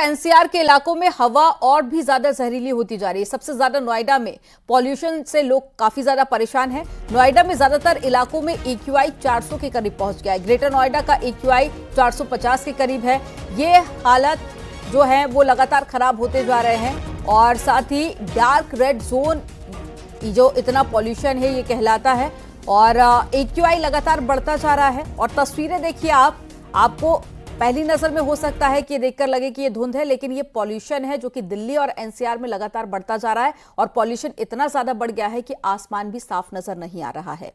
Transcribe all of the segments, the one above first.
NCR के इलाकों में हवा और भी ज्यादा जहरीली होती जा रही है। सबसे ज्यादा नोएडा में पॉल्यूशन से लोग काफी ज्यादा परेशान हैं। नोएडा में ज्यादातर इलाकों में एक्यूआई 400 के करीब पहुंच गया है। ग्रेटर नोएडा का एक्यूआई 450 के करीब है। ये हालत जो है वो लगातार खराब होते जा रहे हैं और साथ ही डार्क रेड जोन जो इतना पॉल्यूशन है ये कहलाता है और एक्यूआई लगातार बढ़ता जा रहा है। और तस्वीरें देखिए आपको पहली नजर में हो सकता है कि ये देखकर लगे कि ये धुंध है, लेकिन ये पॉल्यूशन है जो कि दिल्ली और एनसीआर में लगातार बढ़ता जा रहा है और पॉल्यूशन इतना ज्यादा बढ़ गया है कि आसमान भी साफ नजर नहीं आ रहा है।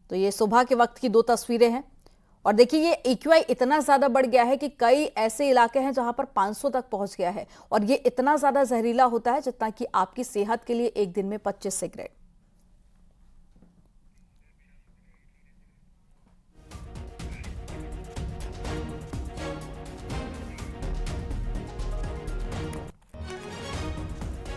तो ये सुबह के वक्त की दो तस्वीरें हैं और देखिए ये एक्यूआई इतना ज्यादा बढ़ गया है कि कई ऐसे इलाके हैं जहां पर 500 तक पहुंच गया है और ये इतना ज्यादा जहरीला होता है जितना कि आपकी सेहत के लिए एक दिन में 25 सिगरेट।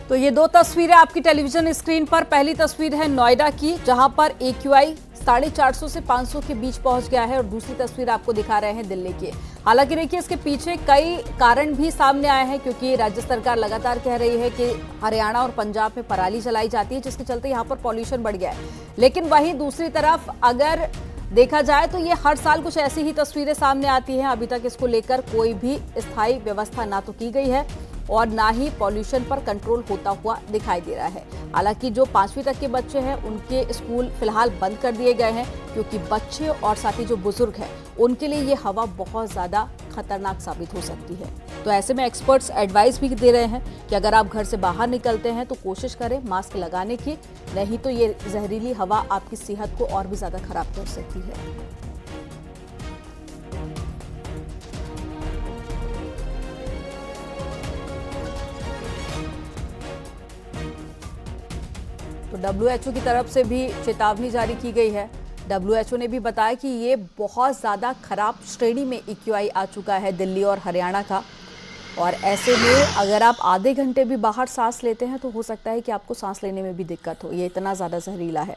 तो ये दो तस्वीरें आपकी टेलीविजन स्क्रीन पर। पहली तस्वीर है नोएडा की जहां पर एक्यूआई 450 से 500 के बीच पहुंच गया है और दूसरी तस्वीर आपको दिखा रहे हैं दिल्ली की। हालांकि देखिए इसके पीछे कई कारण भी सामने आए हैं क्योंकि राज्य सरकार लगातार कह रही है कि हरियाणा और पंजाब में पराली जलाई जाती है जिसके चलते यहां पर पॉल्यूशन बढ़ गया है। लेकिन वहीं दूसरी तरफ अगर देखा जाए तो ये हर साल कुछ ऐसी ही तस्वीरें सामने आती हैं। अभी तक इसको लेकर कोई भी स्थायी व्यवस्था ना तो की गई है और ना ही पॉल्यूशन पर कंट्रोल होता हुआ दिखाई दे रहा है। हालांकि जो 5वीं तक के बच्चे हैं उनके स्कूल फिलहाल बंद कर दिए गए हैं क्योंकि बच्चे और साथ ही जो बुजुर्ग हैं उनके लिए ये हवा बहुत ज्यादा खतरनाक साबित हो सकती है। तो ऐसे में एक्सपर्ट्स एडवाइस भी दे रहे हैं कि अगर आप घर से बाहर निकलते हैं तो कोशिश करें मास्क लगाने की, नहीं तो ये जहरीली हवा आपकी सेहत को और भी ज्यादा खराब कर सकती है। तो डब्ल्यूएचओ की तरफ से भी चेतावनी जारी की गई है। डब्ल्यूएचओ ने भी बताया कि ये बहुत ज़्यादा खराब श्रेणी में एक्यूआई आ चुका है दिल्ली और हरियाणा का और ऐसे में अगर आप आधे घंटे भी बाहर सांस लेते हैं तो हो सकता है कि आपको सांस लेने में भी दिक्कत हो। ये इतना ज़्यादा जहरीला है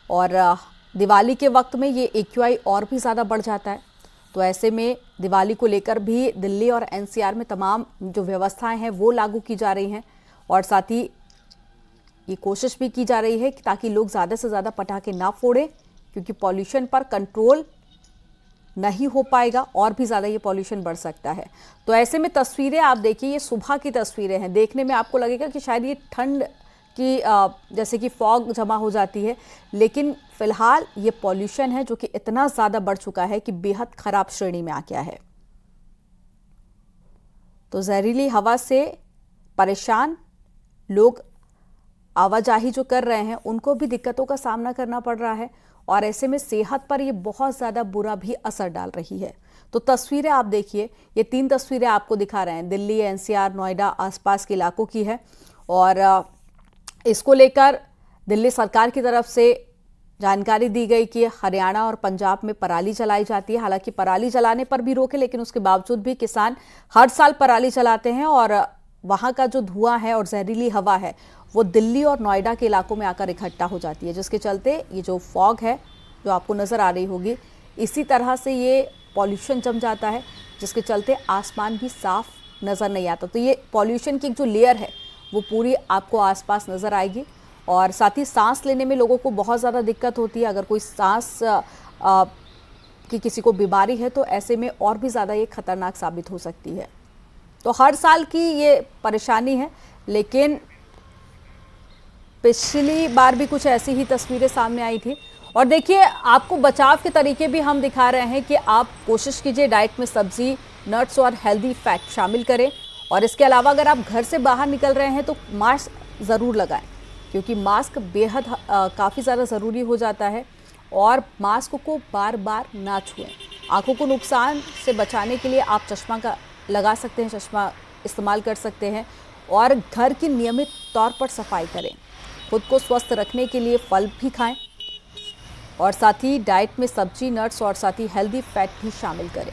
और दिवाली के वक्त में ये एक्यूआई और भी ज़्यादा बढ़ जाता है। तो ऐसे में दिवाली को लेकर भी दिल्ली और एनसीआर में तमाम जो व्यवस्थाएँ हैं वो लागू की जा रही हैं और साथ ही ये कोशिश भी की जा रही है कि ताकि लोग ज़्यादा से ज़्यादा पटाखे ना फोड़ें क्योंकि पॉल्यूशन पर कंट्रोल नहीं हो पाएगा और भी ज़्यादा ये पॉल्यूशन बढ़ सकता है। तो ऐसे में तस्वीरें आप देखिए, ये सुबह की तस्वीरें हैं। देखने में आपको लगेगा कि शायद ये ठंड की जैसे कि फॉग जमा हो जाती है, लेकिन फिलहाल ये पॉल्यूशन है जो कि इतना ज़्यादा बढ़ चुका है कि बेहद खराब श्रेणी में आ गया है। तो जहरीली हवा से परेशान लोग आवाजाही जो कर रहे हैं उनको भी दिक्कतों का सामना करना पड़ रहा है और ऐसे में सेहत पर ये बहुत ज़्यादा बुरा भी असर डाल रही है। तो तस्वीरें आप देखिए, ये 3 तस्वीरें आपको दिखा रहे हैं, दिल्ली, एनसीआर, नोएडा आसपास के इलाकों की है और इसको लेकर दिल्ली सरकार की तरफ से जानकारी दी गई कि हरियाणा और पंजाब में पराली जलाई जाती है। हालांकि पराली जलाने पर भी रोक है, लेकिन उसके बावजूद भी किसान हर साल पराली जलाते हैं और वहाँ का जो धुआं है और जहरीली हवा है वो दिल्ली और नोएडा के इलाकों में आकर इकट्ठा हो जाती है, जिसके चलते ये जो फॉग है जो आपको नज़र आ रही होगी, इसी तरह से ये पॉल्यूशन जम जाता है जिसके चलते आसमान भी साफ नज़र नहीं आता। तो ये पॉल्यूशन की जो लेयर है वो पूरी आपको आसपास नज़र आएगी और साथ ही सांस लेने में लोगों को बहुत ज़्यादा दिक्कत होती है। अगर कोई सांस की किसी को बीमारी है तो ऐसे में और भी ज़्यादा ये खतरनाक साबित हो सकती है। तो हर साल की ये परेशानी है, लेकिन पिछली बार भी कुछ ऐसी ही तस्वीरें सामने आई थी। और देखिए आपको बचाव के तरीके भी हम दिखा रहे हैं कि आप कोशिश कीजिए डाइट में सब्जी, नट्स और हेल्दी फैट शामिल करें और इसके अलावा अगर आप घर से बाहर निकल रहे हैं तो मास्क ज़रूर लगाएं क्योंकि मास्क बेहद काफ़ी ज़्यादा ज़रूरी हो जाता है और मास्क को बार बार ना छुएं। आँखों को नुकसान से बचाने के लिए आप चश्मा का लगा सकते हैं, चश्मा इस्तेमाल कर सकते हैं और घर की नियमित तौर पर सफाई करें। खुद को स्वस्थ रखने के लिए फल भी खाएं और साथ ही डाइट में सब्जी, नट्स और साथ ही हेल्दी फैट भी शामिल करें।